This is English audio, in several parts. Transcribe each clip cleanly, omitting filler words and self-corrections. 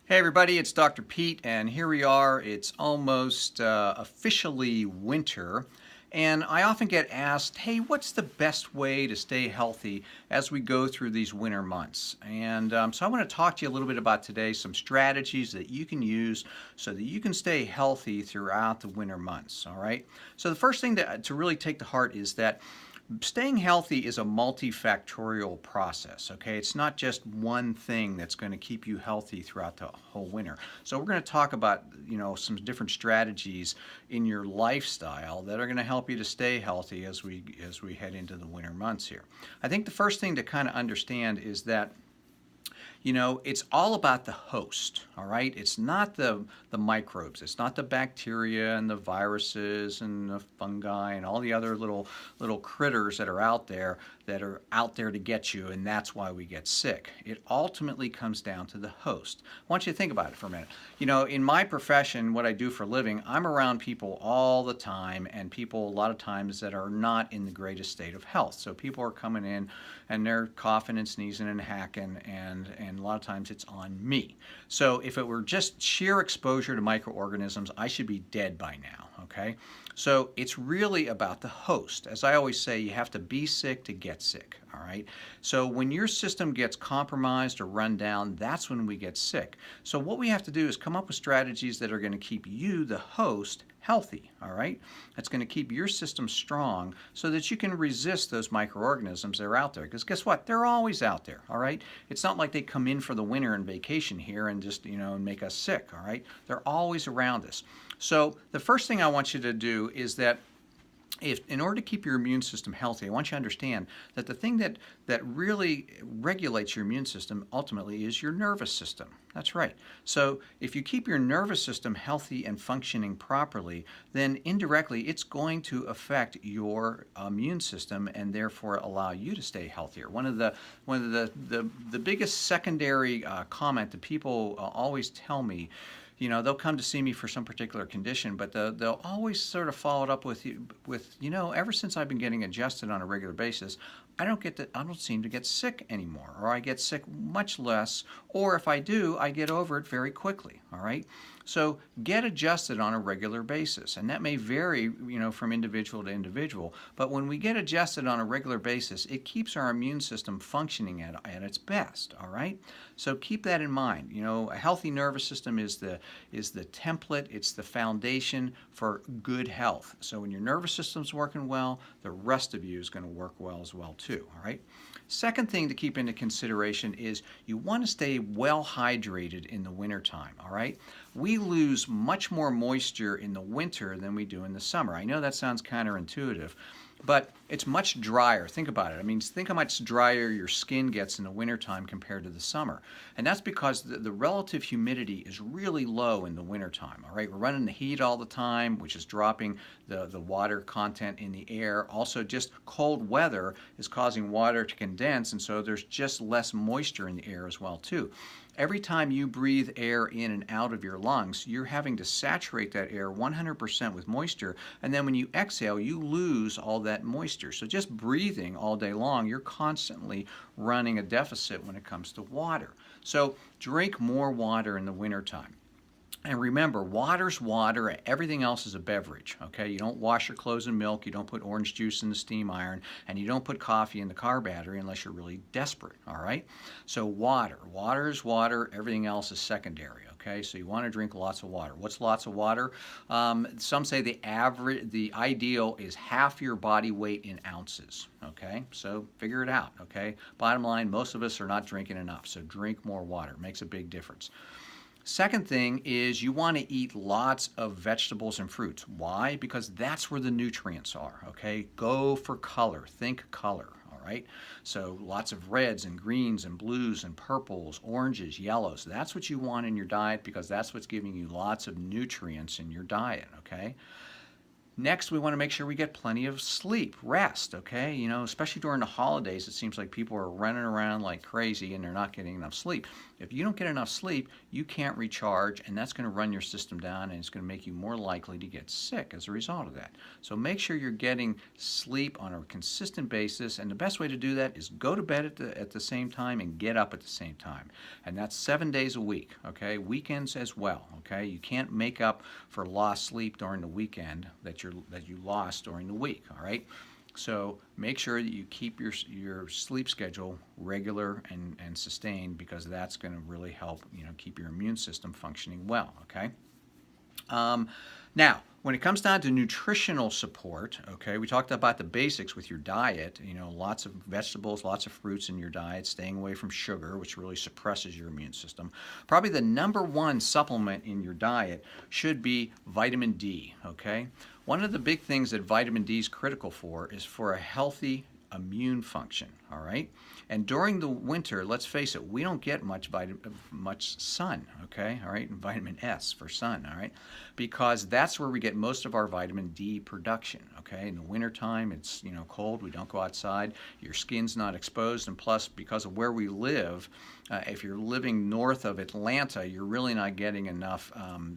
Hey everybody, it's Dr. Pete, and here we are. It's almost officially winter, and I often get asked, hey, what's the best way to stay healthy as we go through these winter months? And so I want to talk to you a little bit about today, some strategies that you can use so that you can stay healthy throughout the winter months, all right? So the first thing to really take to heart is that staying healthy is a multifactorial process, okay? It's not just one thing that's going to keep you healthy throughout the whole winter. So we're going to talk about, some different strategies in your lifestyle that are going to help you to stay healthy as we head into the winter months here. I think the first thing to kind of understand is that it's all about the host, all right? It's not the microbes. It's not the bacteria and the viruses and the fungi and all the other little critters that are out there to get you, and that's why we get sick. It ultimately comes down to the host. I want you to think about it for a minute. In my profession, what I do for a living, I'm around people all the time, and people a lot of times that are not in the greatest state of health. So people are coming in and they're coughing and sneezing and hacking, and a lot of times it's on me. So if it were just sheer exposure to microorganisms, I should be dead by now, okay? So it's really about the host. As I always say, you have to be sick to get sick, all right? So when your system gets compromised or run down, that's when we get sick. So what we have to do is come up with strategies that are going to keep you, the host, healthy, all right? That's going to keep your system strong so that you can resist those microorganisms that are out there. Because guess what? They're always out there, all right? It's not like they come in for the winter and vacation here and just, make us sick, all right? They're always around us. So the first thing I want you to do is that in order to keep your immune system healthy, I want you to understand that the thing that really regulates your immune system ultimately is your nervous system. That's right. So if you keep your nervous system healthy and functioning properly, then indirectly it's going to affect your immune system and therefore allow you to stay healthier. One of the biggest secondary comment that people always tell me, they'll come to see me for some particular condition, but they'll always sort of follow it up with ever since I've been getting adjusted on a regular basis, I don't seem to get sick anymore, or I get sick much less, or if I do, I get over it very quickly, all right? So get adjusted on a regular basis, and that may vary, from individual to individual, but when we get adjusted on a regular basis, it keeps our immune system functioning at its best, all right? So keep that in mind. A healthy nervous system is the template, it's the foundation for good health. So when your nervous system's working well, the rest of you is going to work well as well too, all right? Second thing to keep into consideration is you want to stay well hydrated in the wintertime, all right? We lose much more moisture in the winter than we do in the summer. I know that sounds counterintuitive, but it's much drier. Think about it. I mean, think how much drier your skin gets in the wintertime compared to the summer. And that's because the relative humidity is really low in the wintertime, all right? We're running the heat all the time, which is dropping the water content in the air. Also, just cold weather is causing water to condense, and so there's just less moisture in the air as well, too. Every time you breathe air in and out of your lungs, you're having to saturate that air 100% with moisture, and then when you exhale, you lose all that moisture. So just breathing all day long, you're constantly running a deficit when it comes to water. So drink more water in the wintertime. And remember, water's water, everything else is a beverage, okay? You don't wash your clothes in milk, you don't put orange juice in the steam iron, and you don't put coffee in the car battery unless you're really desperate, all right? So water is water, everything else is secondary, okay? So you want to drink lots of water. What's lots of water? Some say the ideal is half your body weight in ounces, okay? So figure it out, okay? Bottom line, most of us are not drinking enough, so drink more water. It makes a big difference. Second thing is you want to eat lots of vegetables and fruits. Why? Because that's where the nutrients are, okay? Go for color. Think color, all right? So lots of reds and greens and blues and purples, oranges, yellows. That's what you want in your diet because that's what's giving you lots of nutrients in your diet, okay? Next, we want to make sure we get plenty of sleep, rest, okay? Especially during the holidays, it seems like people are running around like crazy and they're not getting enough sleep. If you don't get enough sleep, you can't recharge, and that's going to run your system down, and it's going to make you more likely to get sick as a result of that. So make sure you're getting sleep on a consistent basis, and the best way to do that is go to bed at the same time and get up at the same time. And that's 7 days a week, okay? Weekends as well, okay? You can't make up for lost sleep during the weekend that you lost during the week, all right? So make sure that you keep your sleep schedule regular and sustained, because that's going to really help, keep your immune system functioning well, okay? Now, when it comes down to nutritional support, okay, we talked about the basics with your diet, lots of vegetables, lots of fruits in your diet, staying away from sugar, which really suppresses your immune system. Probably the number one supplement in your diet should be vitamin D, okay? One of the big things that vitamin D is critical for is for a healthy immune function, all right? And during the winter, let's face it, we don't get much sun, okay? All right, and vitamin S for sun, all right? Because that's where we get most of our vitamin D production, okay? In the wintertime, it's, cold, we don't go outside, your skin's not exposed, and plus, because of where we live, if you're living north of Atlanta, you're really not getting enough,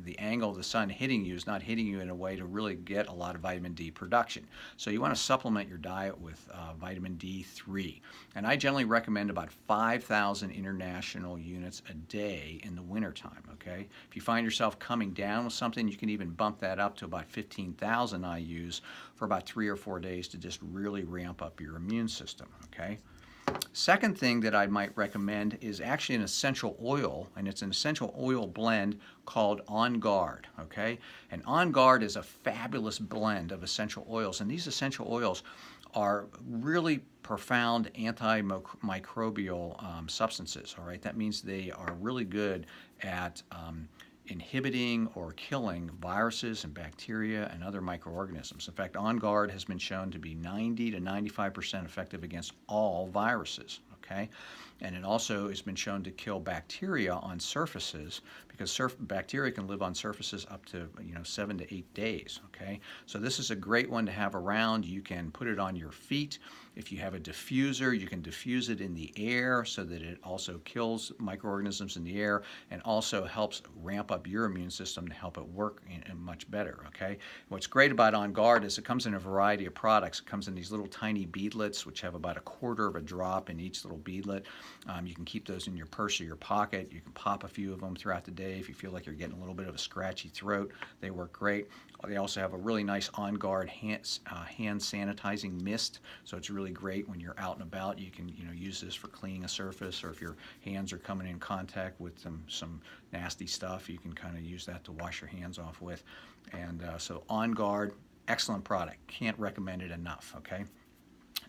the angle of the sun hitting you is not hitting you in a way to really get a lot of vitamin D production. So you want to supplement your diet with vitamin D3. And I generally recommend about 5,000 international units a day in the wintertime, okay? If you find yourself coming down with something, you can even bump that up to about 15,000 IUs for about 3 or 4 days to just really ramp up your immune system, okay? Second thing that I might recommend is actually an essential oil, and it's an essential oil blend called On Guard, okay? And On Guard is a fabulous blend of essential oils, and these essential oils are really profound antimicrobial substances, all right? That means they are really good at inhibiting or killing viruses and bacteria and other microorganisms. In fact, On Guard has been shown to be 90 to 95% effective against all viruses, okay? And it also has been shown to kill bacteria on surfaces, because bacteria can live on surfaces up to 7 to 8 days, okay? So this is a great one to have around. You can put it on your feet. If you have a diffuser, you can diffuse it in the air so that it also kills microorganisms in the air and also helps ramp up your immune system to help it work much better, okay? What's great about On Guard is it comes in a variety of products. It comes in these little tiny beadlets, which have about 1/4 of a drop in each little beadlet. You can keep those in your purse or your pocket. You can pop a few of them throughout the day if you feel like you're getting a little bit of a scratchy throat. They work great. They also have a really nice On Guard hand sanitizing mist, so it's really great when you're out and about. You can use this for cleaning a surface, or if your hands are coming in contact with some nasty stuff, you can kind of use that to wash your hands off with. And so On Guard, excellent product. Can't recommend it enough, okay?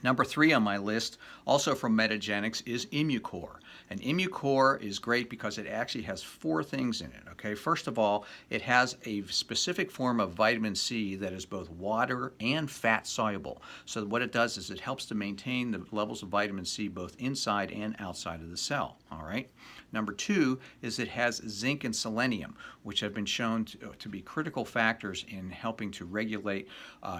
Number 3 on my list, also from Metagenics, is Immucor. And Immucor is great because it actually has 4 things in it, okay? First of all, it has a specific form of vitamin C that is both water and fat soluble. So what it does is it helps to maintain the levels of vitamin C both inside and outside of the cell, all right? Number 2 is it has zinc and selenium, which have been shown to be critical factors in helping to regulate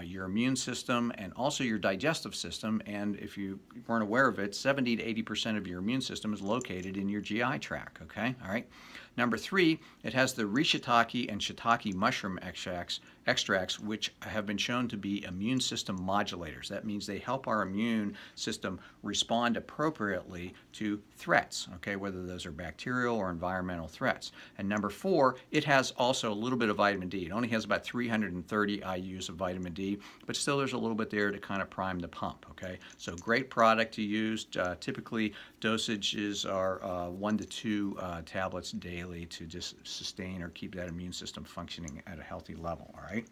your immune system and also your digestive system. And if you weren't aware of it, 70 to 80% of your immune system is located in your GI tract, okay? All right. Number 3, it has the Rishiitake and shiitake mushroom extracts, which have been shown to be immune system modulators. That means they help our immune system respond appropriately to threats, okay, whether those are bacterial or environmental threats. And number 4, it has also a little bit of vitamin D. It only has about 330 IUs of vitamin D, but still there's a little bit there to kind of prime the pump, okay? So great product to use. Typically, dosages are 1 to 2 tablets daily to just sustain or keep that immune system functioning at a healthy level, all right?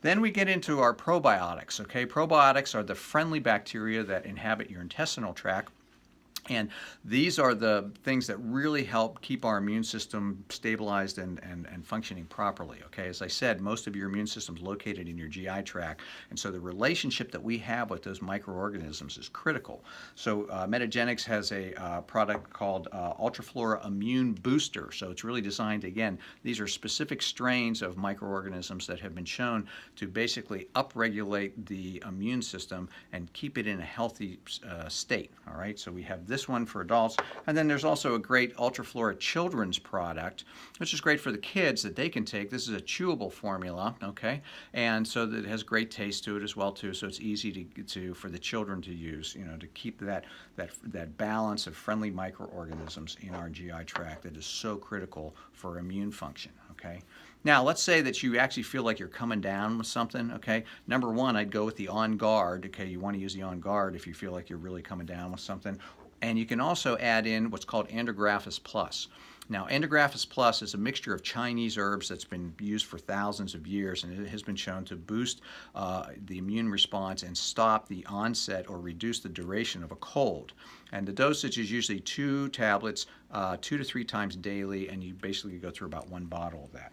Then we get into our probiotics, okay? Probiotics are the friendly bacteria that inhabit your intestinal tract. And these are the things that really help keep our immune system stabilized and functioning properly, okay? As I said, most of your immune system is located in your GI tract, and so the relationship that we have with those microorganisms is critical. So Metagenics has a product called Ultraflora Immune Booster. So it's really designed, again, these are specific strains of microorganisms that have been shown to basically upregulate the immune system and keep it in a healthy state, all right? So we have this this one for adults. And then there's also a great Ultraflora children's product, which is great for the kids that they can take. This is a chewable formula, okay, and so that it has great taste to it as well too. So it's easy to for the children to use, to keep that balance of friendly microorganisms in our GI tract that is so critical for immune function. Okay. Now, let's say that you actually feel like you're coming down with something, okay? Number one, I'd go with the On Guard, okay? You want to use the On Guard if you feel like you're really coming down with something. And you can also add in what's called Andrographis Plus. Now, Andrographis Plus is a mixture of Chinese herbs that's been used for thousands of years, and it has been shown to boost the immune response and stop the onset or reduce the duration of a cold. And the dosage is usually 2 tablets, 2 to 3 times daily, and you basically go through about 1 bottle of that.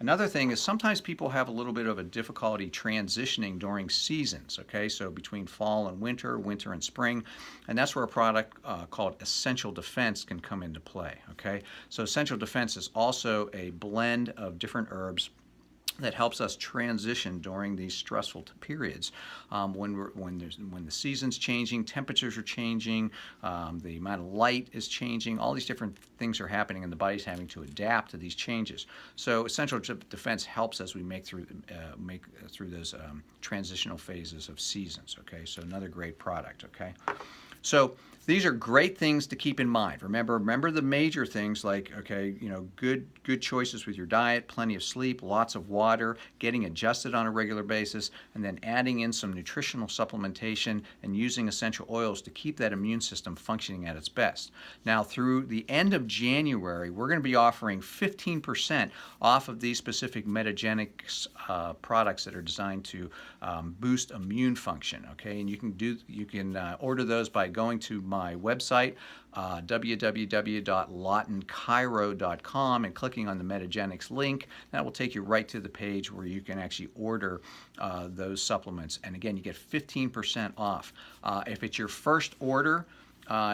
Another thing is sometimes people have a little bit of a difficulty transitioning during seasons, okay? So between fall and winter, winter and spring, and that's where a product called Essential Defense can come into play, okay? So Essential Defense is also a blend of different herbs that helps us transition during these stressful periods when the season's changing, temperatures are changing, the amount of light is changing. All these different things are happening, and the body's having to adapt to these changes. So Essential Defense helps as we make through those transitional phases of seasons. Okay, so another great product. Okay, so these are great things to keep in mind. Remember the major things like, okay, good choices with your diet, plenty of sleep, lots of water, getting adjusted on a regular basis, and then adding in some nutritional supplementation and using essential oils to keep that immune system functioning at its best. Now, through the end of January, we're going to be offering 15% off of these specific Metagenics products that are designed to boost immune function. Okay, and you can order those by going to my website, www.lawtonchiro.com, and clicking on the Metagenics link. That will take you right to the page where you can actually order those supplements. And again, you get 15% off. If it's your first order,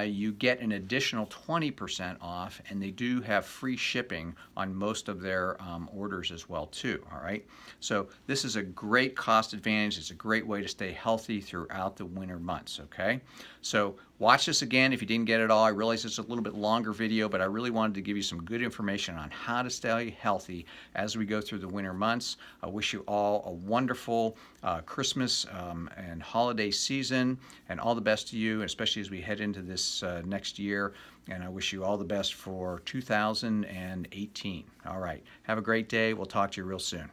you get an additional 20% off, and they do have free shipping on most of their orders as well too. All right, so this is a great cost advantage. It's a great way to stay healthy throughout the winter months. Okay, so watch this again if you didn't get it all. I realize it's a little bit longer video, but I really wanted to give you some good information on how to stay healthy as we go through the winter months. I wish you all a wonderful Christmas and holiday season, and all the best to you, especially as we head into this next year. And I wish you all the best for 2018. All right, have a great day. We'll talk to you real soon.